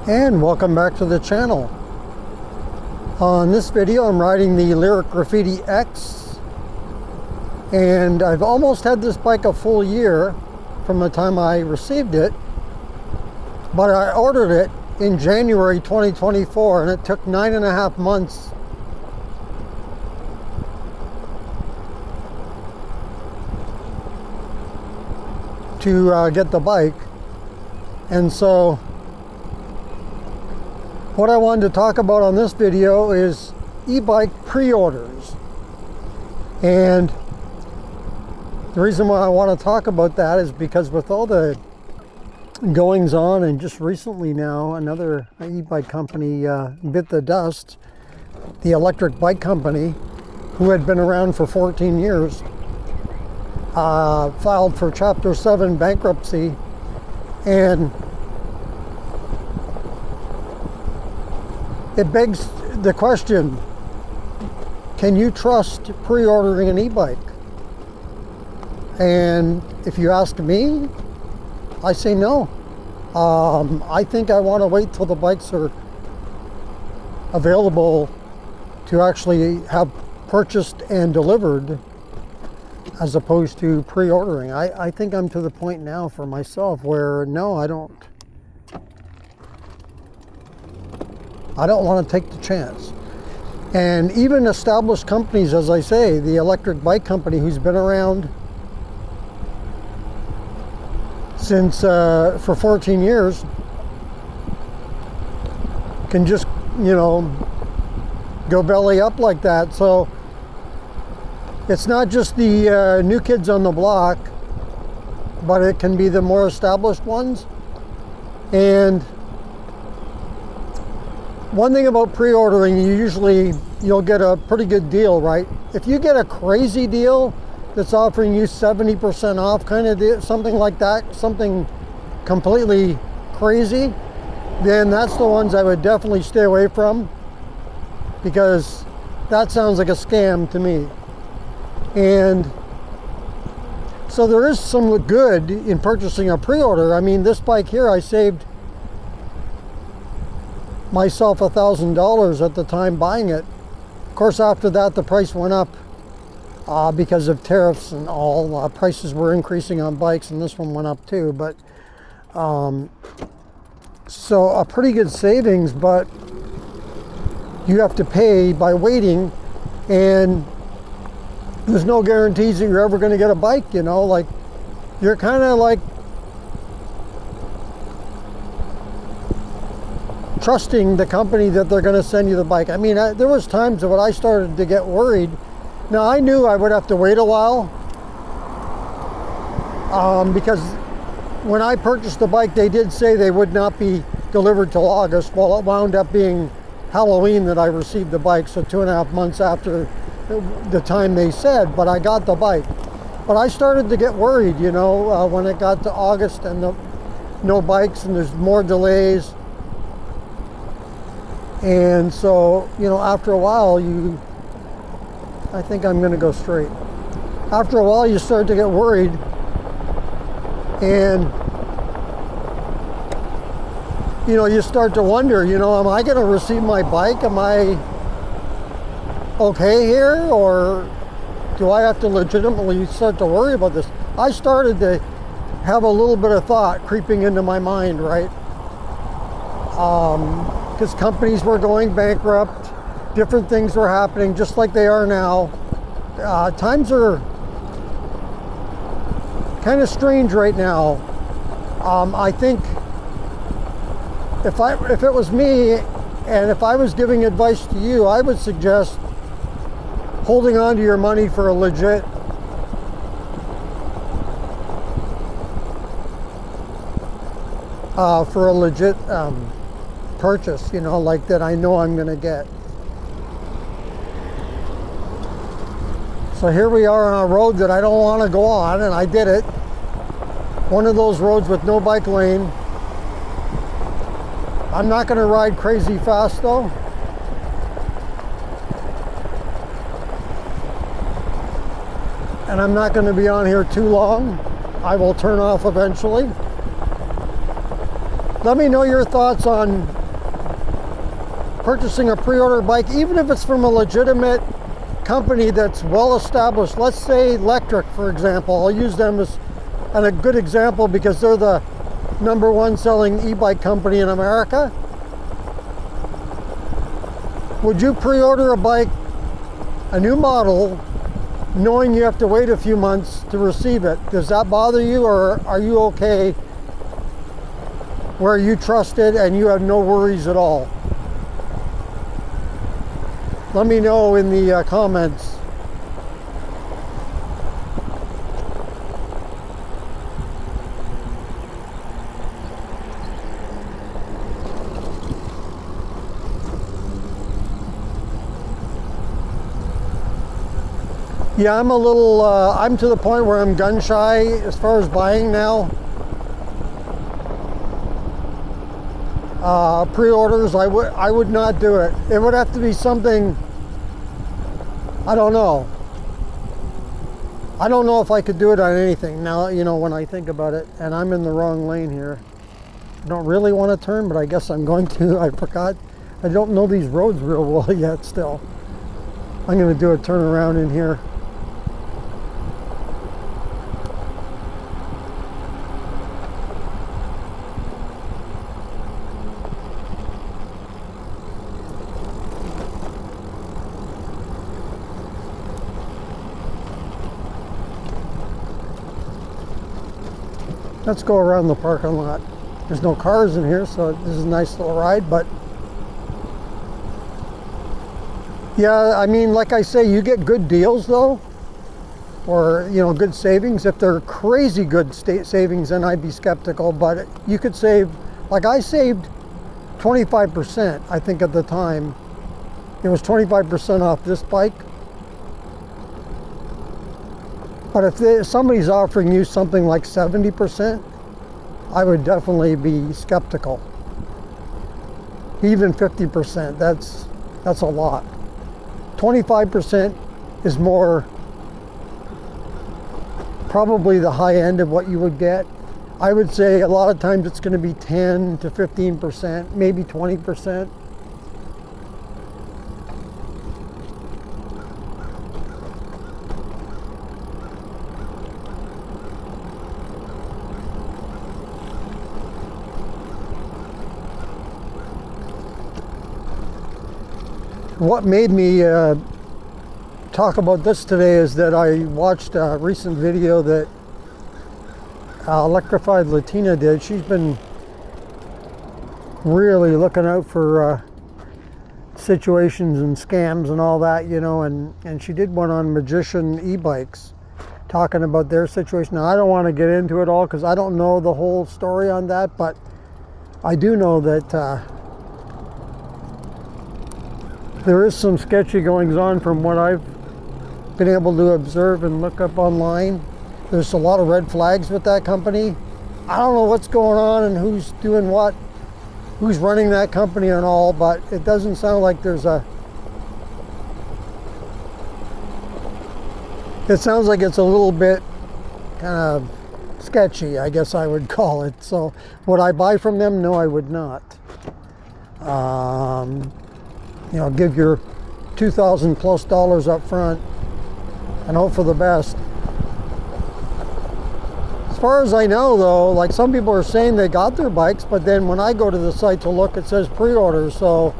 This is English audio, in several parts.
And welcome back to the channel. On this video I'm riding the Lyric Graffiti X, and I've almost had this bike a full year from the time I received it, but I ordered it in January 2024 and it took 9.5 months to get the bike. And so what I wanted to talk about on this video is e-bike pre-orders. And the reason why I want to talk about that is because with all the goings on, and just recently now another e-bike company bit the dust, the electric bike company, who had been around for 14 years, filed for Chapter 7 bankruptcy. And it begs the question, can you trust pre-ordering an e-bike? And if you ask me, I say no. I think I want to wait till the bikes are available to actually have purchased and delivered, as opposed to pre-ordering. I think I'm to the point now for myself where no, I don't want to take the chance. And even established companies, as I say, the electric bike company, who's been around since for 14 years, can just, you know, go belly up like that. So it's not just the new kids on the block, but it can be the more established ones. And one thing about pre-ordering, you'll get a pretty good deal, right? If you get a crazy deal that's offering you 70% off kind of deal, something like that, something completely crazy, then that's the ones I would definitely stay away from, because that sounds like a scam to me. And so there is some good in purchasing a pre-order. I mean, this bike here, I saved myself $1,000 at the time buying it. Of course, after that the price went up because of tariffs and all. Prices were increasing on bikes, and this one went up too. But so a pretty good savings, but you have to pay by waiting, and there's no guarantees that you're ever going to get a bike, you know. Like, you're kind of like trusting the company that they're going to send you the bike. I mean, there was times when I started to get worried. Now, I knew I would have to wait a while because when I purchased the bike, they did say they would not be delivered till August. Well, it wound up being Halloween that I received the bike, so 2.5 months after the time they said, but I got the bike. But I started to get worried, you know, when it got to August and no bikes and there's more delays. And so, you know, after a while, I think I'm going to go straight. After a while, you start to get worried, and, you know, you start to wonder, you know, am I going to receive my bike? Am I okay here? Or do I have to legitimately start to worry about this? I started to have a little bit of thought creeping into my mind, right? Because companies were going bankrupt, different things were happening just like they are now. Times are kind of strange right now. I think if it was me, and if I was giving advice to you, I would suggest holding on to your money for a legit purchase, you know, like that I know I'm going to get. So here we are on a road that I don't want to go on, and I did it. One of those roads with no bike lane. I'm not going to ride crazy fast though. And I'm not going to be on here too long. I will turn off eventually. Let me know your thoughts on purchasing a pre-order bike, even if it's from a legitimate company that's well established. Let's say Electric, for example. I'll use them as a good example because they're the #1 selling e-bike company in America. Would you pre-order a bike, a new model, knowing you have to wait a few months to receive it? Does that bother you, or are you okay where you trust it and you have no worries at all? Let me know in the comments. Yeah, I'm a little, I'm to the point where I'm gun shy as far as buying now. Pre-orders, I would not do it. It would have to be something, I don't know. I don't know if I could do it on anything now, you know, when I think about it. And I'm in the wrong lane here. I don't really want to turn, but I guess I'm going to. I forgot. I don't know these roads real well yet still. I'm going to do a turnaround in here. Let's go around the parking lot. There's no cars in here, so this is a nice little ride, but yeah, I mean, like I say, you get good deals though, or, you know, good savings. If they're crazy good savings, then I'd be skeptical, but you could save, like I saved 25%, I think at the time. It was 25% off this bike. But if somebody's offering you something like 70%, I would definitely be skeptical. Even 50%, that's a lot. 25% is more probably the high end of what you would get. I would say a lot of times it's going to be 10 to 15%, maybe 20%. What made me talk about this today is that I watched a recent video that Electrified Latina did. She's been really looking out for situations and scams and all that, you know, and she did one on Magician e-bikes, talking about their situation. Now, I don't want to get into it all because I don't know the whole story on that, but I do know that there is some sketchy goings on from what I've been able to observe and look up online. There's a lot of red flags with that company. I don't know what's going on and who's doing what, who's running that company and all, but it doesn't sound like there's a... It sounds like it's a little bit kind of sketchy, I guess I would call it. So would I buy from them? No, I would not. You know, give your $2,000 plus up front and hope for the best. As far as I know though, like some people are saying they got their bikes, but then when I go to the site to look, it says pre-order. So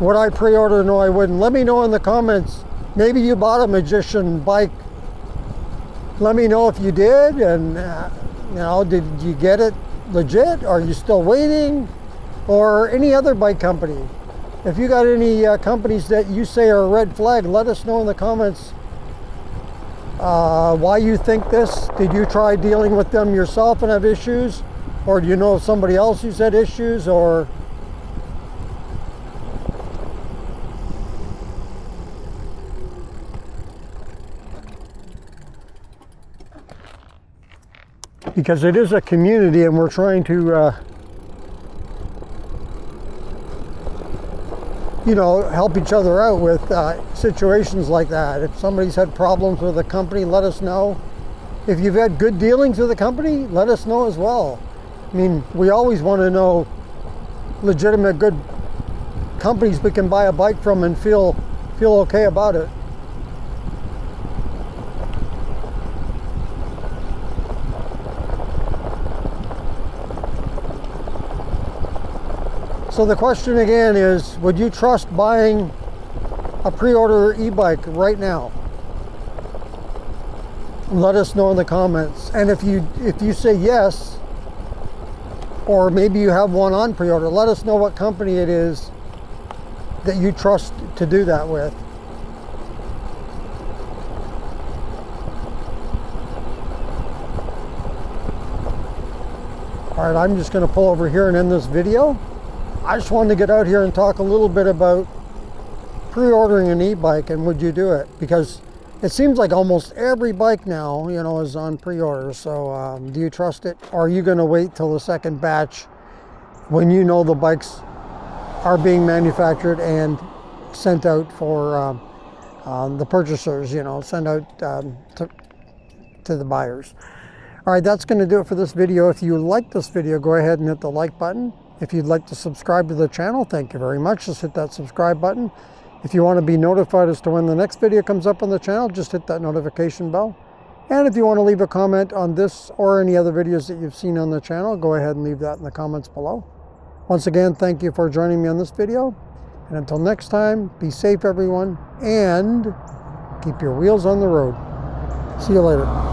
would I pre-order? No, I wouldn't. Let me know in the comments. Maybe you bought a Magician bike. Let me know if you did, and you know, did you get it legit? Are you still waiting? Or any other bike company? If you got any companies that you say are a red flag, let us know in the comments why you think this. Did you try dealing with them yourself and have issues? Or do you know of somebody else who's had issues? Or because it is a community and we're trying to you know, help each other out with situations like that. If somebody's had problems with a company, let us know. if you've had good dealings with the company, let us know as well. I mean, we always want to know legitimate, good companies we can buy a bike from and feel okay about it. So the question again is, would you trust buying a pre-order e-bike right now? Let us know in the comments. And if you say yes, or maybe you have one on pre-order, let us know what company it is that you trust to do that with. All right, I'm just going to pull over here and end this video. I just wanted to get out here and talk a little bit about pre-ordering an e-bike and would you do it? Because it seems like almost every bike now, you know, is on pre-order. So do you trust it? Or are you going to wait till the second batch when you know the bikes are being manufactured and sent out for the purchasers, you know, sent out to the buyers? All right, that's going to do it for this video. If you like this video, go ahead and hit the like button. If you'd like to subscribe to the channel, thank you very much. Just hit that subscribe button. If you want to be notified as to when the next video comes up on the channel, just hit that notification bell. And if you want to leave a comment on this or any other videos that you've seen on the channel, go ahead and leave that in the comments below. Once again, thank you for joining me on this video. And until next time, be safe everyone, and keep your wheels on the road. See you later.